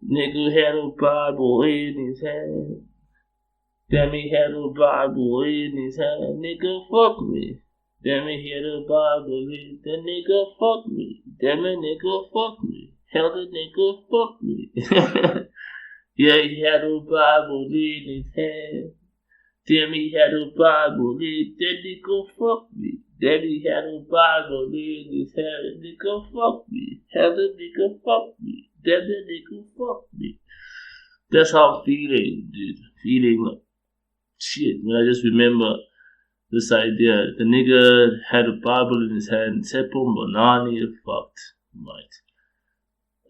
Nigga had a Bible in his hand. Damn, he had a Bible in his hand. Nigga, fuck me. Damn, he had a Bible in the nigga, fuck me. Damn it, nigga, fuck me. Hell, the nigga, fuck me. Yeah, he had a Bible in his hand. Damn, he had a Bible in that nigga, fuck me. Damn, he had a Bible in his hand. Nigga, fuck me. Hell, the nigga, fuck me. Damn, the nigga, fuck me. That's how I'm feeling, dude. Feeling like shit. When I just remember this idea, the nigga had a Bible in his hand. TSHEPO, MBONANI, fucked. Right.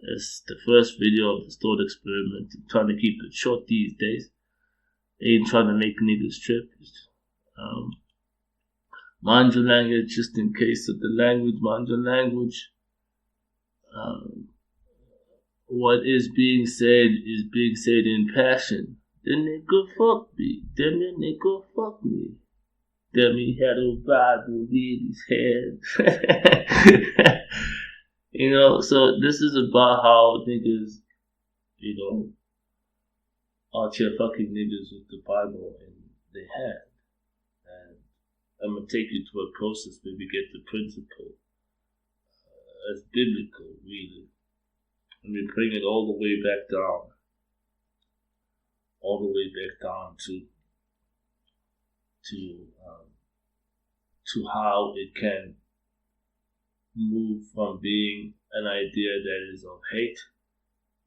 That's the first video of the thought experiment. I'm trying to keep it short these days. Ain't trying to make niggas trip. Mind your language, just in case of the language. Mind your language. What is being said in passion. The nigga fuck me. Then the nigga fuck me. Then he had a Bible in his hand. You know, so this is about how niggas, you know, out here fucking niggas with the Bible in their hand. And I'm gonna take you to a process where we get the principle as biblical, really. And we bring it all the way back down. All the way back down to how it can move from being an idea that is of hate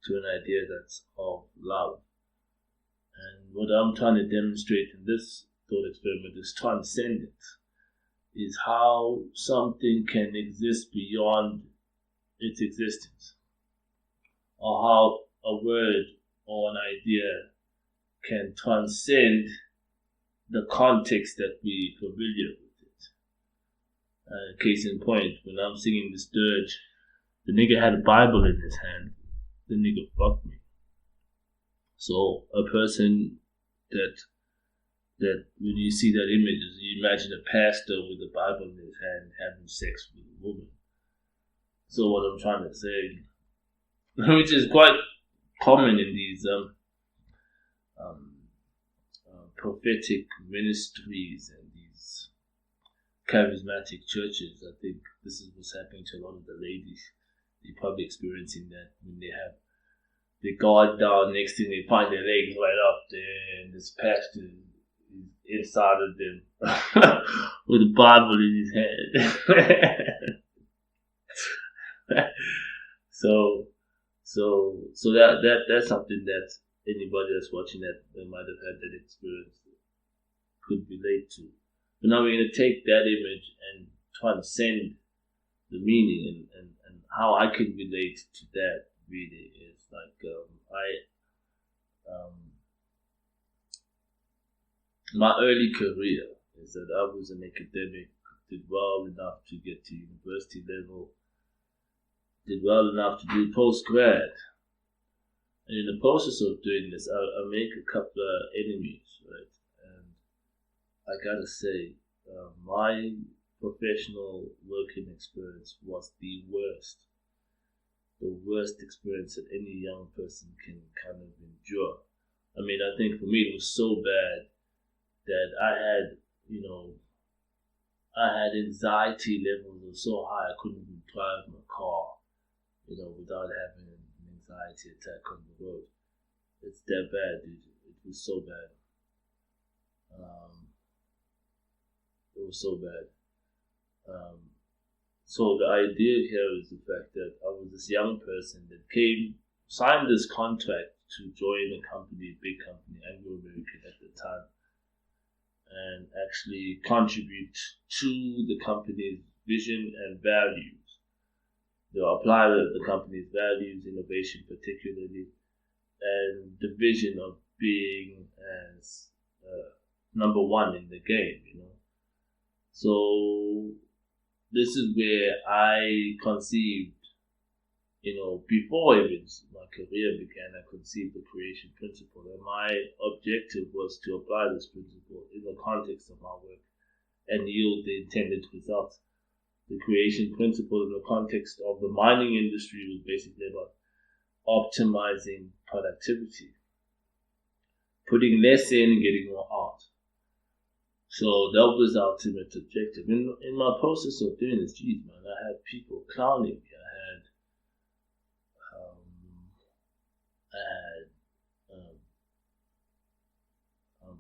to an idea that's of love. And what I'm trying to demonstrate in this thought experiment is transcendence, is how something can exist beyond its existence, or how a word or an idea can transcend the context that we're familiar with it. Case in point, when I'm singing this dirge, the nigga had a Bible in his hand. The nigga fucked me. So a person that when you see that image, you imagine a pastor with a Bible in his hand having sex with a woman. So what I'm trying to say, which is quite common in these prophetic ministries and these charismatic churches. I think this is what's happening to a lot of the ladies. They're probably experiencing that when they have the guard down, next thing they find their legs right up there, and this pastor is inside of them with a Bible in his hand. So that's something that anybody that's watching that might have had that experience could relate to. But now we're going to take that image and transcend the meaning and how I can relate to that really is like my early career is that I was an academic, did well enough to get to university level, did well enough to do post-grad. And in the process of doing this, I make a couple of enemies, right? And I gotta say, my professional working experience was the worst experience that any young person can kind of endure. I mean, I think for me it was so bad that I had anxiety levels that were so high I couldn't even drive my car, without having an anxiety attack on the road. It's that bad, dude. It was so bad. It was so bad. So the idea here is the fact that I was this young person that signed this contract to join a company, big company, Anglo-American at the time, and actually contribute to the company's vision and values. Apply the company's values, innovation particularly, and the vision of being as number one in the game, So this is where I conceived, before even my career began, I conceived the creation principle. And my objective was to apply this principle in the context of my work and yield the intended results. The creation principle in the context of the mining industry was basically about optimizing productivity, putting less in and getting more out. So that was the ultimate objective. In my process of doing this, geez, man, I had people clowning me. I had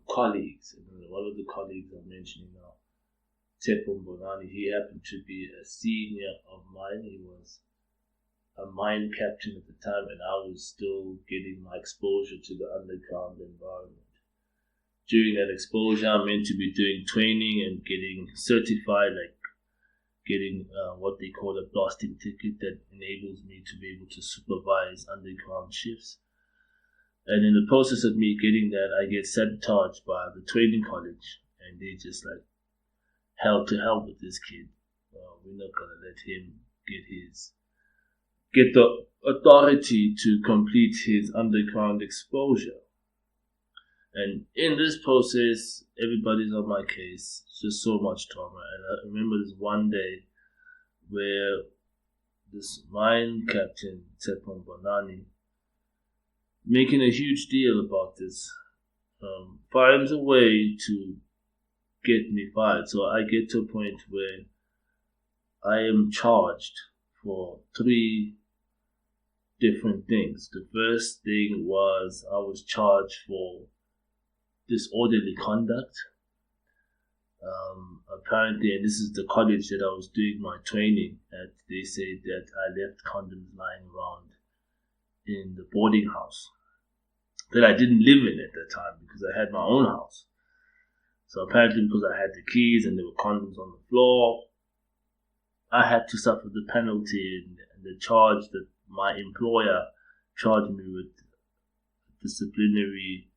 colleagues, and one of the colleagues I'm mentioning now, TSHEPO MBONANI, he happened to be a senior of mine. He was a mine captain at the time, and I was still getting my exposure to the underground environment. During that exposure, I'm meant to be doing training and getting certified, like getting what they call a blasting ticket that enables me to be able to supervise underground shifts. And in the process of me getting that, I get sabotaged by the training college, and they just like, hell to hell with this kid. We're not gonna let him get the authority to complete his underground exposure. And in this process, everybody's on my case. It's just so much trauma. And I remember this one day where this mine captain, TSHEPO MBONANI, making a huge deal about this, finds a way to get me fired. So I get to a point where I am charged for 3 different things. The first thing was I was charged for disorderly conduct. Apparently, and this is the college that I was doing my training at, they said that I left condoms lying around in the boarding house that I didn't live in at that time because I had my own house. So apparently, because I had the keys and there were condoms on the floor, I had to suffer the penalty and the charge that my employer charged me with, disciplinary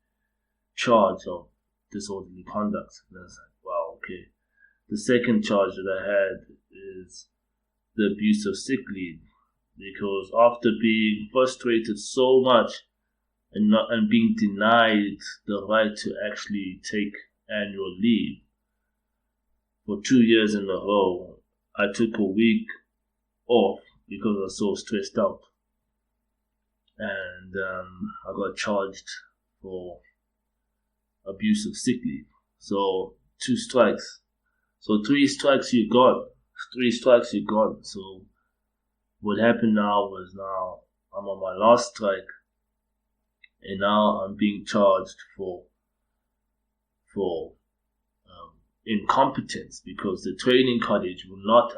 charge of disorderly conduct. And I was like, wow, okay. The second charge that I had is the abuse of sick leave, because after being frustrated so much and being denied the right to actually take annual leave for 2 years in a row, I took a week off because I was so stressed out, and I got charged for abuse of sick leave. So 2 strikes. So 3 strikes you got. 3 strikes you got. So what happened now was, now I'm on my last strike, and now I'm being charged for incompetence, because the training college will not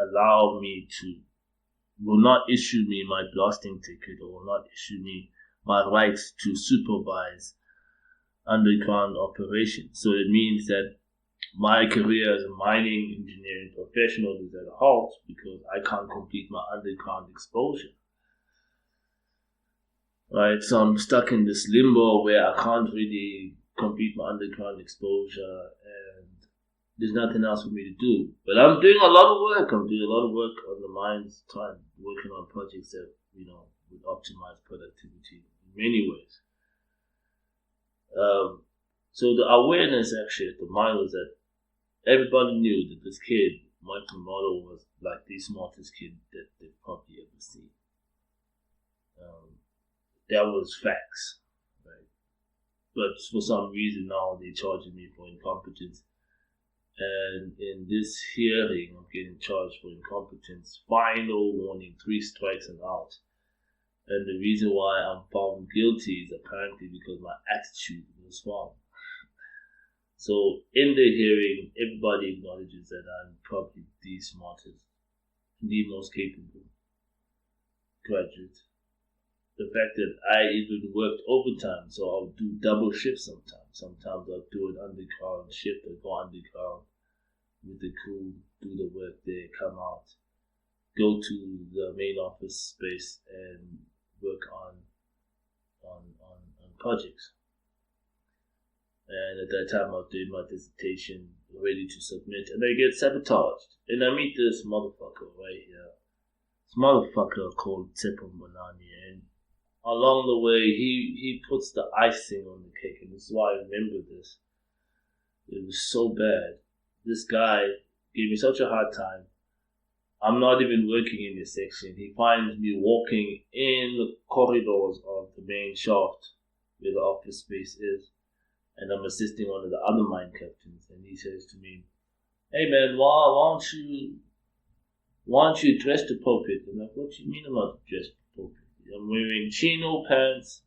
issue me my blasting ticket, or will not issue me my rights to supervise underground operations. So it means that my career as a mining engineering professional is at a halt because I can't complete my underground exposure. Right, so I'm stuck in this limbo where I can't really complete my underground exposure, and there's nothing else for me to do. But I'm doing a lot of work. I'm doing a lot of work on the mines, working on projects that, would optimize productivity in many ways. So the awareness actually at the mine was that everybody knew that this kid, Michael Model, was like the smartest kid that they've probably ever seen. That was facts, right? But for some reason now they're charging me for incompetence. And in this hearing, I'm getting charged for incompetence. Final warning, 3 strikes and out. And the reason why I'm found guilty is apparently because my attitude was wrong. So in the hearing, everybody acknowledges that I'm probably the smartest, the most capable graduate. The fact that I even worked overtime, so I'll do double shifts sometimes. Sometimes I'll do an underground shift, I'll go underground with the crew, do the work there, come out, go to the main office space and work on projects. And at that time I was doing my dissertation, ready to submit, and I get sabotaged. And I meet this motherfucker right here. This motherfucker called TSHEPO MBONANI, and along the way he puts the icing on the cake, and this is why I remember this. It was so bad. This guy gave me such a hard time. I'm not even working in this section. He finds me walking in the corridors of the main shaft where the office space is, and I'm assisting one of the other mine captains, and he says to me, "Hey man, why don't you dress appropriate?" I'm like, "What do you mean I'm not dressed appropriate? I'm wearing chino pants,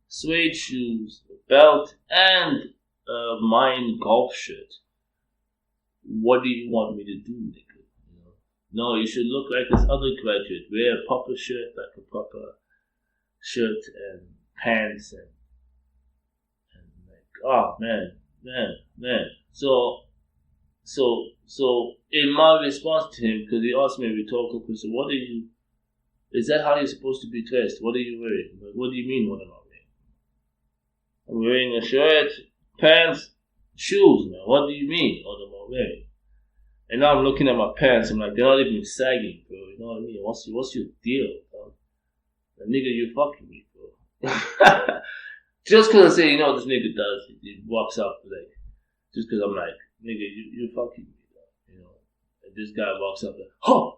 suede shoes, a belt, and a mine golf shirt. What do you want me to do, nigga? No, you should look like this other graduate. Wear a proper shirt, like a proper shirt and pants and like, oh man. So in my response to him, because he asked me a rhetorical question, is that how you're supposed to be dressed? What are you wearing? Like, what do you mean what am I wearing? I'm wearing a shirt, pants, shoes, man. What do you mean what am I wearing? And now I'm looking at my pants, I'm like, they're not even sagging, bro. You know what I mean? What's your deal, bro? The nigga, you fucking me, bro. Just because I say, you know what this nigga does, he walks up, like, just because I'm like, nigga, you fucking me, bro. You know? And this guy walks up, like, ha.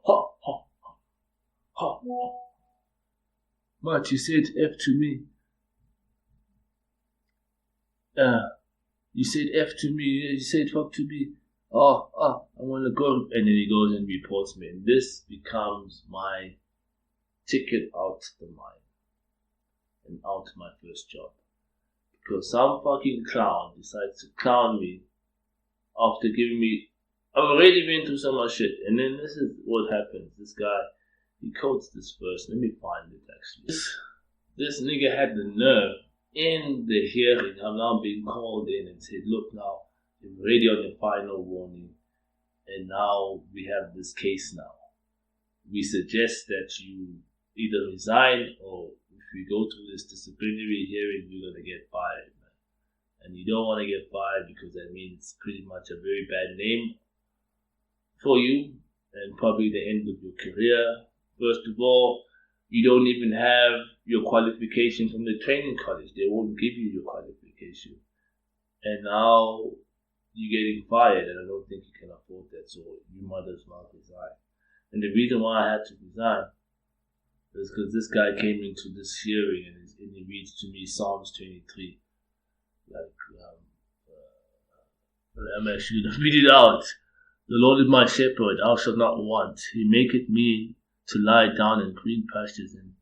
Matt, you said F to me. You said F to me, you said fuck to me. Oh, I want to go. And then he goes and reports me. And this becomes my ticket out the mine and out to my first job. Because some fucking clown decides to clown me after giving me, I've already been through so much shit. And then this is what happens. This guy, he quotes this verse. Let me find it actually. This nigga had the nerve in the hearing. I'm now being called in and said, look now, you're already on your final warning, and now we have this case now. We suggest that you either resign, or if we go through this disciplinary hearing, you're going to get fired. Man. And you don't want to get fired because that means pretty much a very bad name for you, and probably the end of your career. First of all, you don't even have your qualification from the training college. They won't give you your qualification. And now you're getting fired, and I don't think you can afford that, so you might as well resign. And the reason why I had to resign is because this guy came into this hearing and he reads to me Psalms 23. Like, I'm actually going to read it out. The Lord is my shepherd, I shall not want. He maketh me to lie down in green pastures. And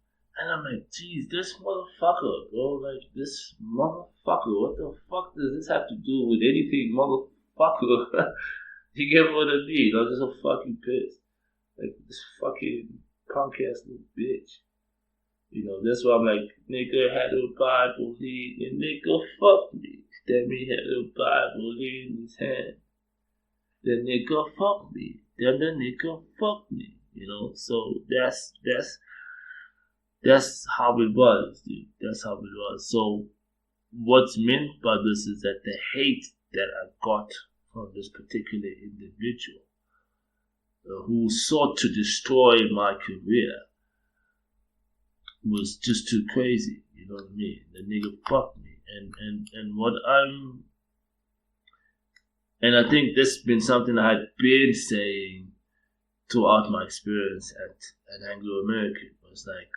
I'm like, geez, this motherfucker, bro, like, this motherfucker, what the fuck does this have to do with anything, motherfucker? He gave one of me, I was just so fucking pissed. Like, this fucking punk ass little bitch. You know, that's why I'm like, nigga had a Bible lead, and nigga fuck me. That me had a Bible lead in his hand. The nigga fuck me. Then the nigga fuck me. You know, so that's how it was, dude. That's how it was. So what's meant by this is that the hate that I got from this particular individual who sought to destroy my career was just too crazy. You know what I mean? The nigga fucked me. And I think this has been something I had been saying throughout my experience at Anglo American. It was like,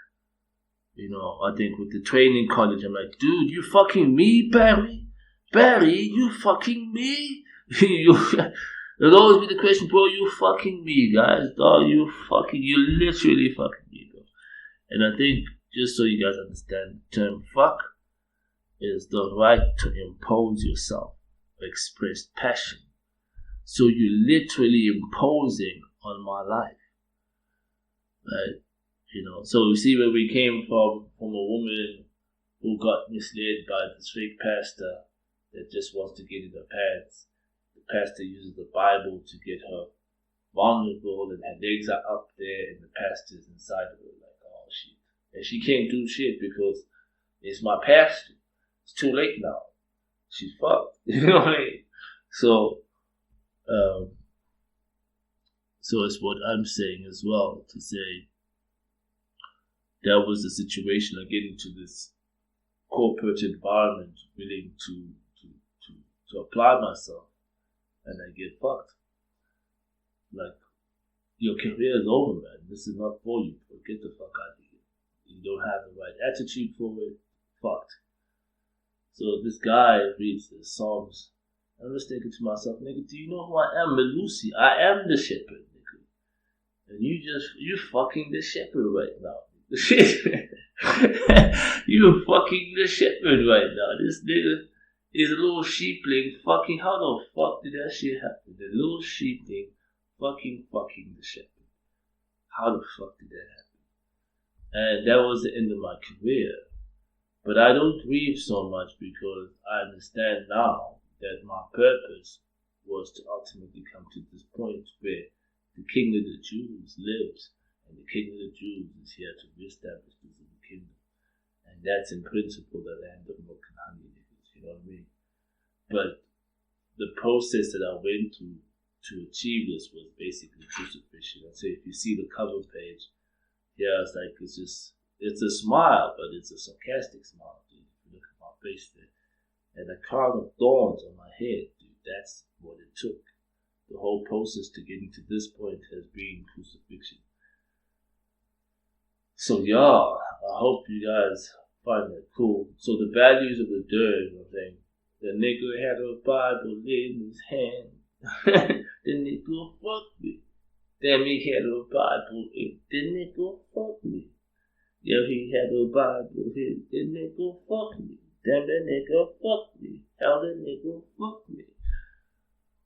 you know, I think with the training college, I'm like, dude, you fucking me, Barry? Barry, you fucking me? It'll always be the question, bro, you fucking me, guys. Dog, you literally fucking me, bro. And I think, just so you guys understand, the term fuck is the right to impose yourself, express passion. So you're literally imposing on my life. Right? You know, so you see where we came from a woman who got misled by this fake pastor that just wants to get in her pants. The pastor uses the Bible to get her vulnerable, and her legs are up there, and the pastor's inside of her like, oh shit. And she can't do shit because it's my pastor. It's too late now. She's fucked. You know what I mean? So it's what I'm saying as well, to say that was the situation. I get into this corporate environment willing to apply myself, and I get fucked. Like, your career is over, man. This is not for you. Get the fuck out of here. You don't have the right attitude for it. Fucked. So this guy reads the Psalms. I'm just thinking to myself, nigga, do you know who I am? Melusi. I am the shepherd, nigga. And you fucking the shepherd right now. You fucking the shepherd right now. This nigga is a little sheepling fucking. How the fuck did that shit happen? The little sheepling fucking the shepherd. How the fuck did that happen? And that was the end of my career. But I don't grieve so much because I understand now that my purpose was to ultimately come to this point where the King of the Jews lives, and the King of the Jews is here to reestablish this in the kingdom. And that's in principle the land of milk and honey, you know what I mean? But the process that I went through to achieve this was basically crucifixion. And so if you see the cover page, yeah, it's like it's a smile, but it's a sarcastic smile, dude. If you look at my face there. And a crown of thorns on my head, dude, that's what it took. The whole process to getting to this point has been crucifixion. So yeah, I hope you guys find that cool. So the values of the dirt, I'm saying, the nigga had a Bible in his hand. The nigga fucked me. Damn, he had a Bible in. The nigga fucked me. Yeah, he had a Bible in. The nigga fucked me. Damn, the nigga fucked me. How the nigga fucked me.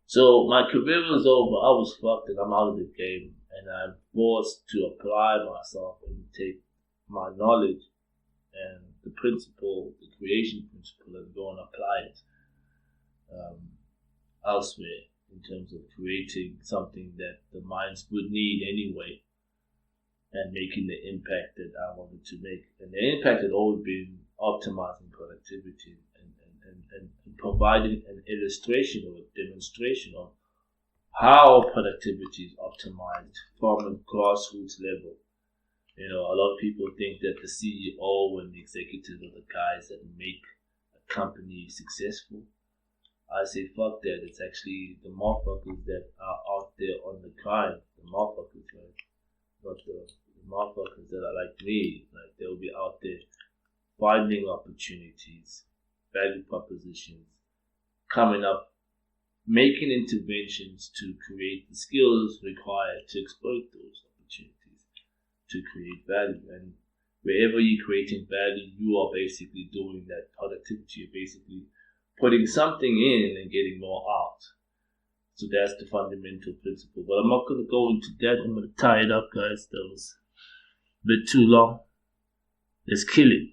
So my career was over. I was fucked and I'm out of the game. And I'm forced to apply myself and take my knowledge and the principle, the creation principle, and go and apply it elsewhere in terms of creating something that the minds would need anyway and making the impact that I wanted to make. And the impact had always been optimizing productivity and providing an illustration or a demonstration of how productivity is optimized from a grassroots level. You know, a lot of people think that the CEO and the executives are the guys that make a company successful. I say fuck that. It's actually the motherfuckers that are out there on the grind. The motherfuckers, right? Not the motherfuckers that are like me. Like, they'll be out there finding opportunities, value propositions, coming up, making interventions to create the skills required to exploit those opportunities, to create value. And wherever you're creating value, you are basically doing that productivity. You're basically putting something in and getting more out. So that's the fundamental principle. But I'm not going to go into that. I'm going to tie it up, guys. That was a bit too long. Let's kill it.